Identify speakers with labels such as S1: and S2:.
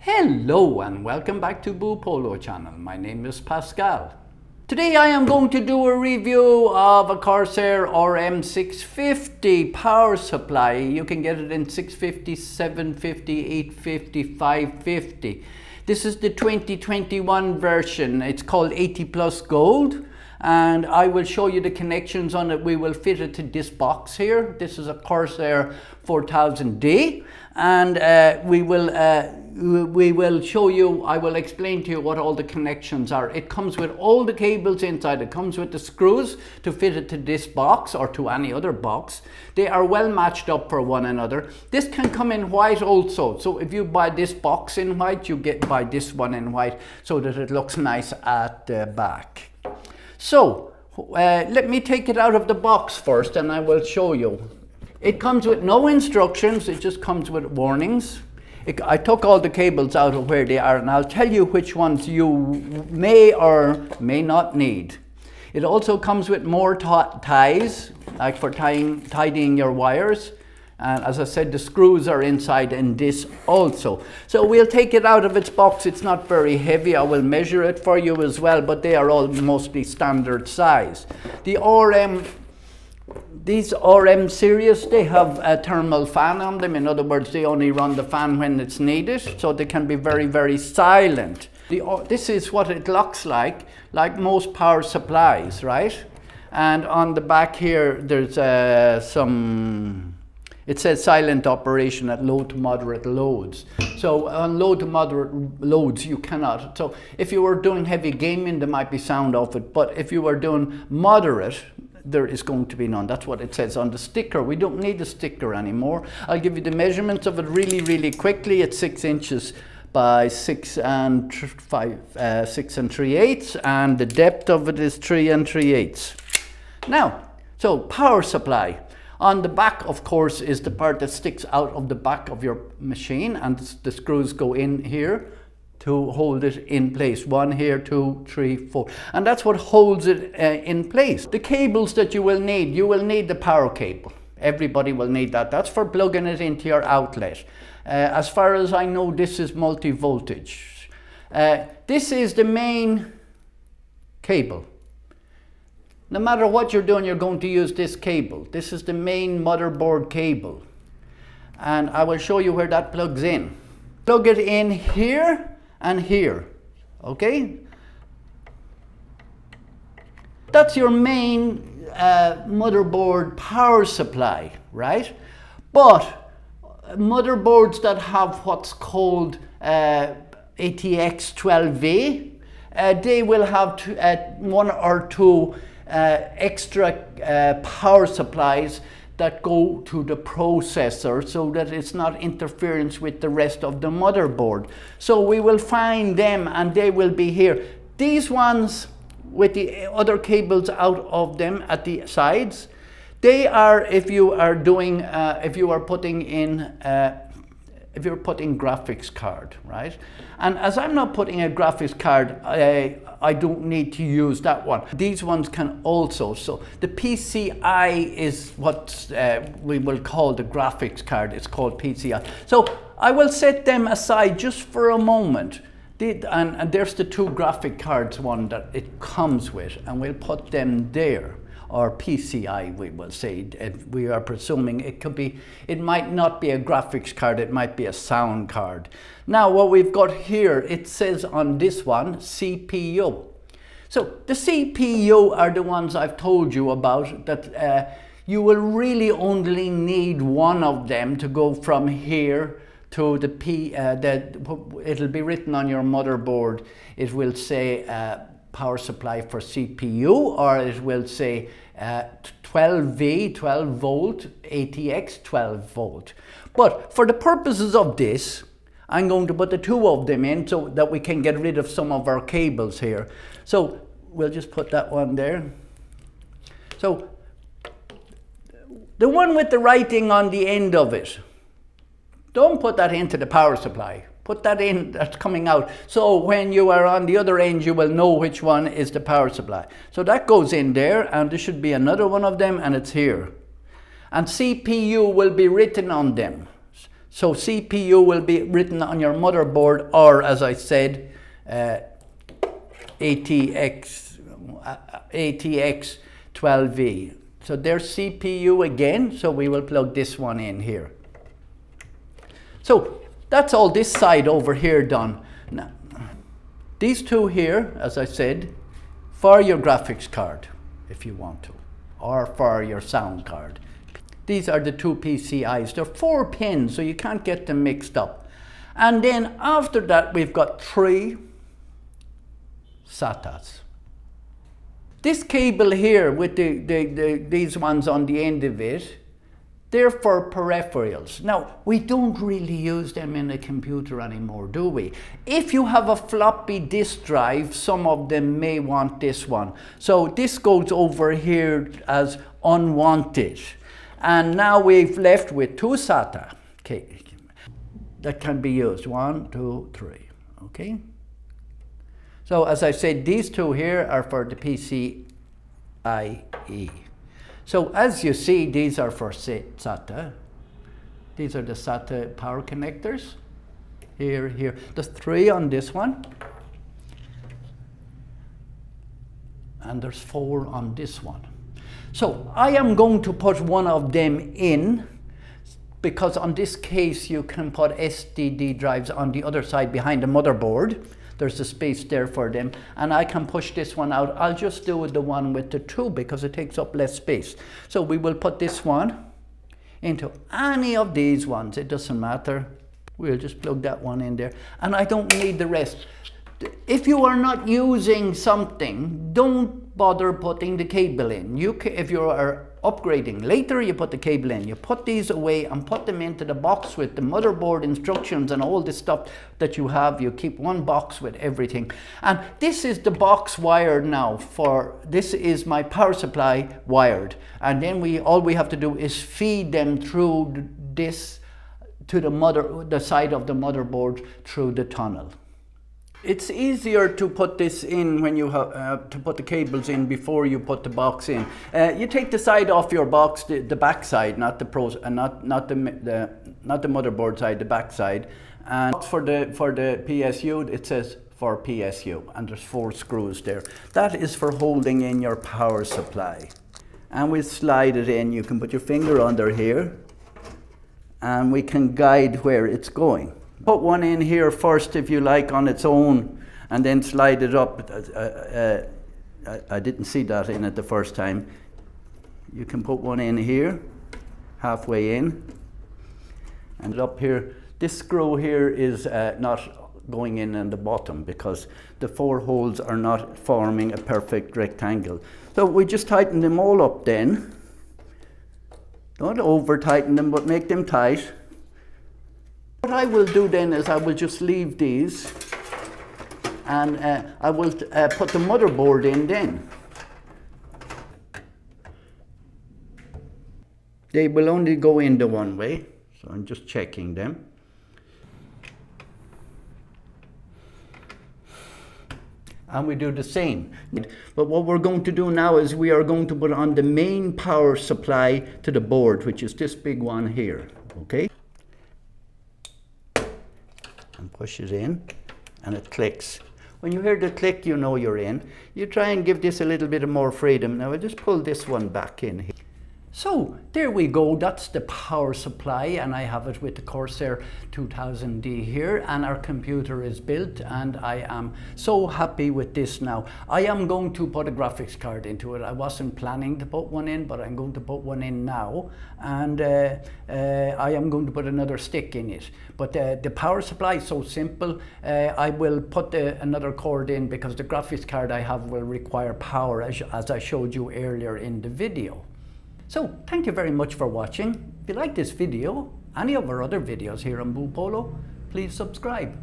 S1: Hello and welcome back to Boopolo channel. My name is Pascal. Today I am going to do a review of a Corsair RM650 power supply. You can get it in 650, 750, 850, 550. This is the 2021 version. It's called 80 Plus Gold. And I will show you the connections on it. We will fit it to this box here. This is a Corsair 4000D, and we will show you, I will explain to you what all the connections are. It comes with all the cables inside. It comes with the screws to fit it to this box or to any other box. They are well matched up for one another. This can come in white also. So if you buy this box in white, you buy this one in white so that it looks nice at the back. So let me take it out of the box first and I will show you. It comes with no instructions, it just comes with warnings. I took all the cables out of where they are and I'll tell you which ones you may or may not need. It also comes with more ties, like for tidying your wires. And as I said, the screws are inside in this also. So we'll take it out of its box. It's not very heavy. I will measure it for you as well, but they are all mostly standard size. These RM series, they have a thermal fan on them. In other words, they only run the fan when it's needed, so they can be very, very silent. This is what it looks like most power supplies, right? And on the back here, there's it says silent operation at low to moderate loads. So on low to moderate loads, you cannot. So if you were doing heavy gaming, there might be sound off it. But if you were doing moderate, there is going to be none. That's what it says on the sticker. We don't need a sticker anymore. I'll give you the measurements of it really, really quickly. It's 6 inches by 6 and 3/8, and the depth of it is 3 3/8. Now, so power supply. On the back, of course, is the part that sticks out of the back of your machine, and the screws go in here to hold it in place. 1 here, 2, 3, 4. And that's what holds it in place. The cables that you will need the power cable. Everybody will need that. That's for plugging it into your outlet. As far as I know, this is multi-voltage. This is the main cable. No matter what you're doing, you're going to use this cable. This is the main motherboard cable. And I will show you where that plugs in. Plug it in here and here, okay? That's your main motherboard power supply, right? But motherboards that have what's called ATX 12V, they will have 1 or 2 extra power supplies that go to the processor so that it's not interference with the rest of the motherboard. So we will find them and they will be here. These ones with the other cables out of them at the sides, they are if you are doing, if you're putting graphics card, right? And as I'm not putting a graphics card, I don't need to use that one. These ones can also, so the PCI is what we will call the graphics card. It's called PCI. So I will set them aside just for a moment. And there's the 2 graphic cards one that it comes with, and we'll put them there. Or PCI, we will say. We are presuming it might not be a graphics card, it might be a sound card. Now what we've got here, it says on this one, CPU. So the CPU are the ones I've told you about, that you will really only need one of them to go from here to the it'll be written on your motherboard. It will say power supply for CPU, or it will say 12V, 12 volt, ATX 12 volt. But for the purposes of this, I'm going to put the 2 of them in so that we can get rid of some of our cables here. So we'll just put that one there. So the one with the writing on the end of it, don't put that into the power supply. Put that in, that's coming out. So when you are on the other end, you will know which one is the power supply. So that goes in there, and there should be another one of them, and it's here. And CPU will be written on them. So CPU will be written on your motherboard, or as I said, ATX 12V. So there's CPU again, so we will plug this one in here. So that's all this side over here done. Now, these two here, as I said, for your graphics card, if you want to, or for your sound card. These are the two PCIs. They're 4 pins, so you can't get them mixed up. And then after that, we've got 3 SATAs. This cable here with these ones on the end of it, they're for peripherals. Now, we don't really use them in a computer anymore, do we? If you have a floppy disk drive, some of them may want this one. So this goes over here as unwanted. And now we've left with 2 SATA that can be used. 1, 2, 3, okay? So as I said, these two here are for the PCIe. So as you see, these are for SATA. These are the SATA power connectors. Here. There's 3 on this one. And there's 4 on this one. So I am going to put one of them in, because on this case you can put SSD drives on the other side behind the motherboard. There's a space there for them, and I can push this one out. I'll just do the one with the 2 because it takes up less space. So we will put this one into any of these ones, it doesn't matter. We'll just plug that one in there, and I don't need the rest. If you are not using something, don't bother putting the cable in. If you are upgrading later, you put the cable in. You put these away and put them into the box with the motherboard instructions and all the stuff that you have. You keep one box with everything. And this is the box wired now this is my power supply wired. And then all we have to do is feed them through this to the side of the motherboard through the tunnel. It's easier to put this in when you have to put the cables in before you put the box in. You take the side off your box, the back side, not the not the motherboard side, the back side. And for the PSU, it says for PSU, and there's 4 screws there. That is for holding in your power supply. And we slide it in. You can put your finger under here, and we can guide where it's going. Put one in here first if you like on its own, and then slide it up. I didn't see that in it the first time. You can put one in here, halfway in, and up here. This screw here is not going in the bottom because the 4 holes are not forming a perfect rectangle. So we just tighten them all up then. Don't over tighten them, but make them tight. What I will do then is I will just leave these, and I will put the motherboard in then. They will only go in the one way, so I'm just checking them. And we do the same. But what we're going to do now is we are going to put on the main power supply to the board, which is this big one here, okay? And push it in, and it clicks. When you hear the click, you know you're in. You try and give this a little bit more freedom. Now I'll just pull this one back in here. So there we go, that's the power supply, and I have it with the Corsair 2000D here, and our computer is built, and I am so happy with this now. I am going to put a graphics card into it. I wasn't planning to put one in, but I'm going to put one in now, and I am going to put another stick in it. But the power supply is so simple. I will put another cord in because the graphics card I have will require power, as I showed you earlier in the video. So, thank you very much for watching. If you like this video, any of our other videos here on Boopolo, please subscribe.